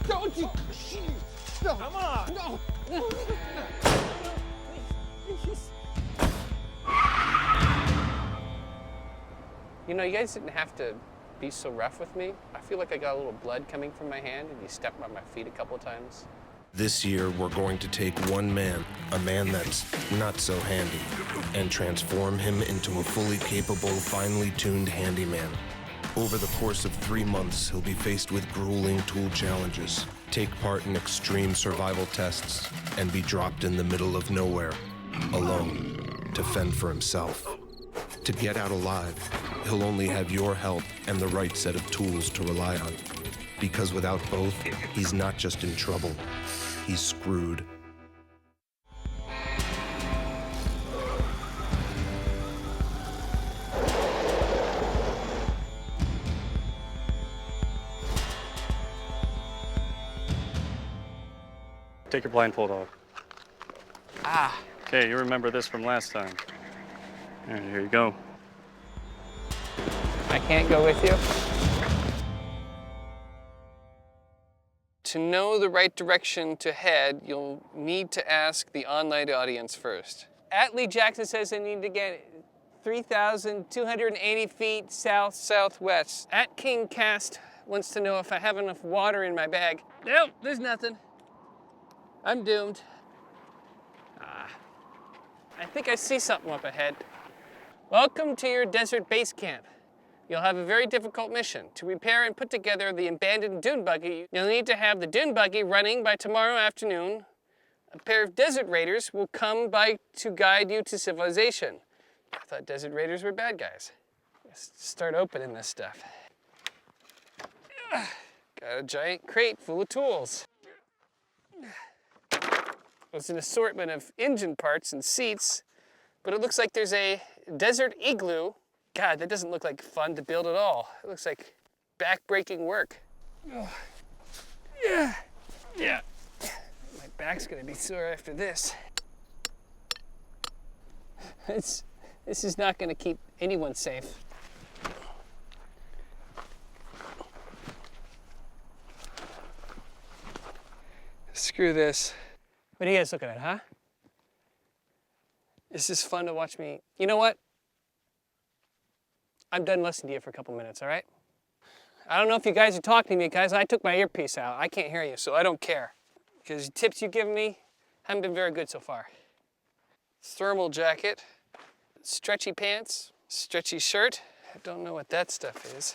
Don't you? No. Come on. No. You know, you guys didn't have to be so rough with me. I feel like I got a little blood coming from my hand and you stepped on my feet a couple of times. This year, we're going to take one man, a man that's not so handy, and transform him into a fully capable, finely tuned handyman. Over the course of 3 months, he'll be faced with grueling tool challenges, take part in extreme survival tests, and be dropped in the middle of nowhere, alone, to fend for himself. To get out alive, he'll only have your help and the right set of tools to rely on. Because without both, he's not just in trouble, he's screwed. Take your blindfold off. Ah. Okay, you remember this from last time. All right, here you go. I can't go with you? To know the right direction to head, you'll need to ask the online audience first. Lee Jackson says I need to get 3,280 feet south-southwest. King Cast wants to know if I have enough water in my bag. Nope, there's nothing. I'm doomed. I think I see something up ahead. Welcome to your desert base camp. You'll have a very difficult mission. To repair and put together the abandoned dune buggy, you'll need to have the dune buggy running by tomorrow afternoon. A pair of desert raiders will come by to guide you to civilization. I thought desert raiders were bad guys. Let's start opening this stuff. Got a giant crate full of tools. It's an assortment of engine parts and seats, but it looks like there's a desert igloo. God, that doesn't look like fun to build at all. It looks like back-breaking work. Oh. Yeah. My back's gonna be sore after this. This is not gonna keep anyone safe. Screw this. What are you guys looking at, huh? This is fun to watch me. You know what? I'm done listening to you for a couple minutes, all right? I don't know if you guys are talking to me, guys. I took my earpiece out. I can't hear you, so I don't care. Because the tips you've given me haven't been very good so far. Thermal jacket, stretchy pants, stretchy shirt. I don't know what that stuff is.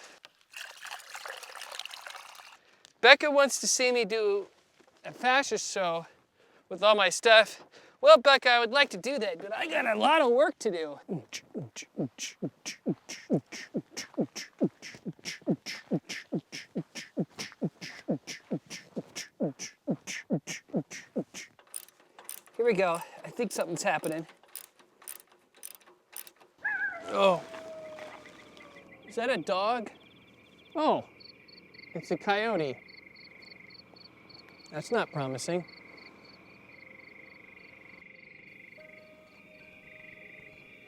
Becca wants to see me do a fashion show with all my stuff. Well, Becca, I would like to do that, but I got a lot of work to do. Here we go. I think something's happening. Oh. Is that a dog? Oh, it's a coyote. That's not promising.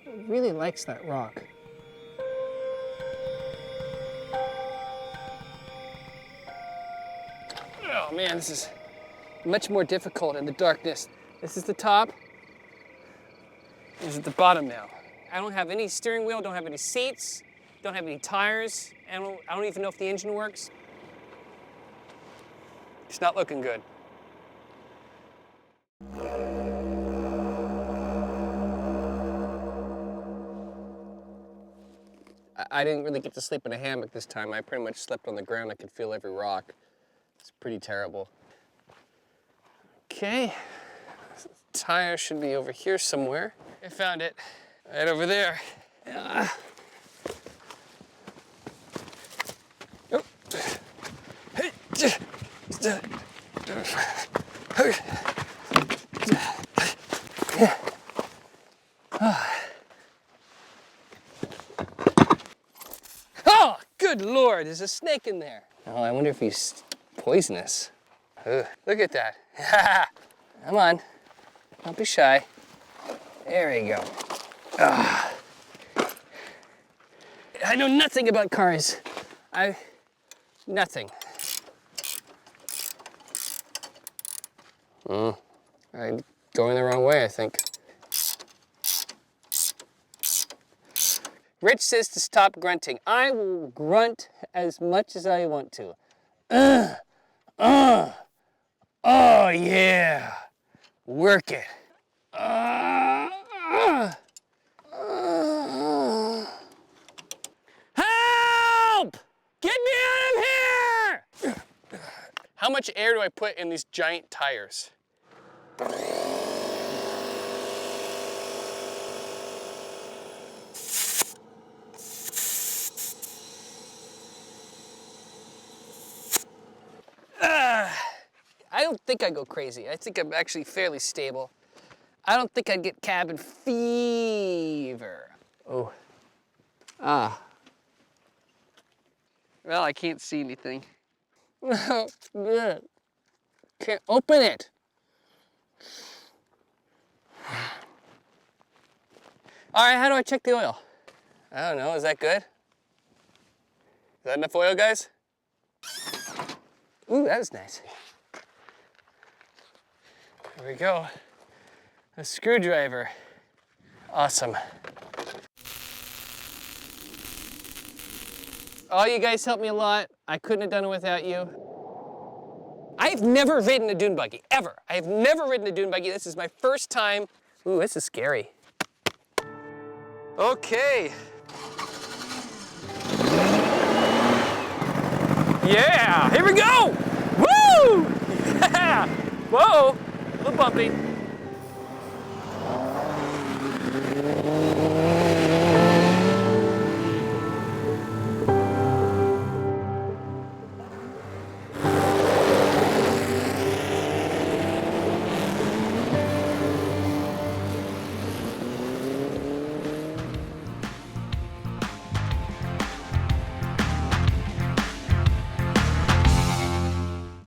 It really likes that rock. Oh man, this is much more difficult in the darkness. This is the top. This is the bottom now. I don't have any steering wheel, don't have any seats, don't have any tires. I don't even know if the engine works. It's not looking good. I didn't really get to sleep in a hammock this time. I pretty much slept on the ground. I could feel every rock. It's pretty terrible. Okay, tire should be over here somewhere. I found it, right over there. Oh. Oh, good Lord, there's a snake in there. Oh, I wonder if he's poisonous. Ugh, look at that. Come on, don't be shy. There you go. Ugh. I know nothing about cars. Nothing. I'm going the wrong way, I think. Rich says to stop grunting. I will grunt as much as I want to. Oh yeah, work it. Help! Get me out of here! How much air do I put in these giant tires? I don't think I go crazy. I think I'm actually fairly stable. I don't think I'd get cabin fever. Oh. Ah. Well, I can't see anything. Can't open it. All right, how do I check the oil? I don't know, is that good? Is that enough oil, guys? Ooh, that was nice. There we go. A screwdriver. Awesome. Oh, you guys helped me a lot. I couldn't have done it without you. I've never ridden a dune buggy, ever. I have never ridden a dune buggy. This is my first time. Ooh, this is scary. Okay. Yeah, here we go! Woo! Yeah! Whoa, a little bumpy.